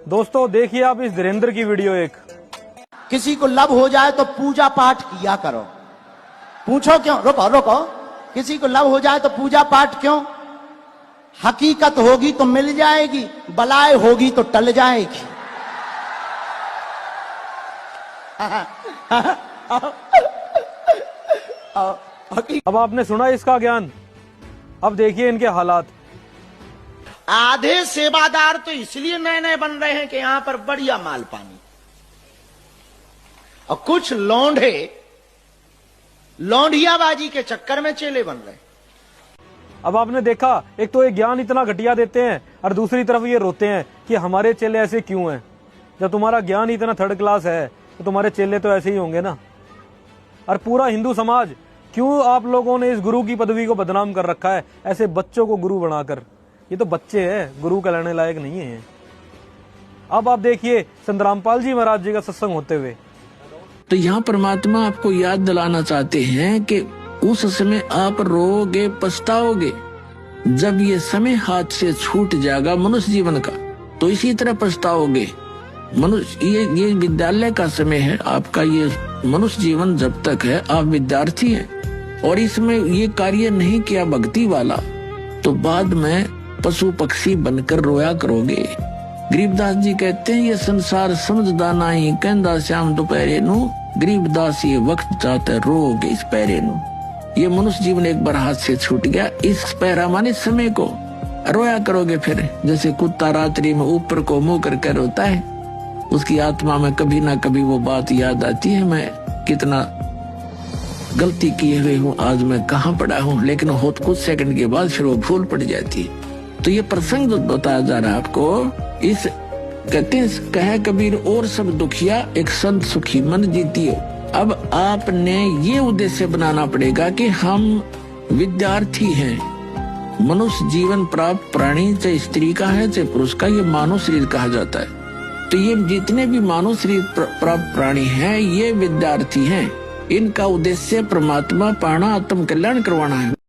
दोस्तों देखिए आप इस धीरेन्द्र की वीडियो एक। किसी को लव हो जाए तो पूजा पाठ किया करो। पूछो क्यों? रुको रुको, किसी को लव हो जाए तो पूजा पाठ क्यों? हकीकत होगी तो मिल जाएगी, बलाए होगी तो टल जाएगी। अब आपने सुना इसका ज्ञान, अब देखिए इनके हालात। आधे सेवादार तो इसलिए नए नए बन रहे हैं कि यहां पर बढ़िया माल पानी, और कुछ लौंडे लौंडियाबाजी के चक्कर में चेले बन रहे हैं। अब आपने देखा, एक तो ये ज्ञान इतना घटिया देते हैं और दूसरी तरफ ये रोते हैं कि हमारे चेले ऐसे क्यों हैं। जब तुम्हारा ज्ञान इतना थर्ड क्लास है तो तुम्हारे चेले तो ऐसे ही होंगे ना। और पूरा हिंदू समाज क्यों आप लोगों ने इस गुरु की पदवी को बदनाम कर रखा है, ऐसे बच्चों को गुरु बनाकर। ये तो बच्चे हैं, गुरु कहलाने लायक नहीं है। अब आप देखिए संतरामपाल जी महाराज जी का सत्संग होते हुए। तो यहाँ परमात्मा आपको याद दिलाना चाहते हैं कि उस समय आप रोगे पछताओगे। जब ये समय हाथ से छूट जाएगा मनुष्य जीवन का, तो इसी तरह पछताओगे। मनुष्य ये विद्यालय का समय है आपका। ये मनुष्य जीवन जब तक है आप विद्यार्थी हैं और इसमें ये कार्य नहीं किया भक्ति वाला, तो बाद में पशु पक्षी बनकर रोया करोगे। गरीबदास जी कहते हैं ये संसार समझदा नहीं, कहंदा श्याम दोपहरे नू, गरीबदास ये वक्त चाहते रोगे इस पैरे नू। ये मनुष्य जीवन एक बार हाथ से छूट गया, इस पैरा माने समय को रोया करोगे। फिर जैसे कुत्ता रात्रि में ऊपर को मुंह करके रोता है, उसकी आत्मा में कभी ना कभी वो बात याद आती है, मैं कितना गलती किए हुए हूँ, आज मैं कहाँ पड़ा हूँ। लेकिन हो कुछ सेकंड के बाद फिर वो भूल पड़ जाती है। तो ये प्रसंग जो बताया जा रहा है आपको, इस कहते हैं कहे कबीर और सब दुखिया एक संत सुखी मन जीतियो। अब आपने ये उद्देश्य बनाना पड़ेगा कि हम विद्यार्थी हैं। मनुष्य जीवन प्राप्त प्राणी, चाहे स्त्री का है चाहे पुरुष का, ये मानव शरीर कहा जाता है। तो ये जितने भी मानव शरीर प्राप्त प्राणी हैं ये विद्यार्थी हैं। इनका उद्देश्य परमात्मा पाना, आत्म कल्याण करवाना है।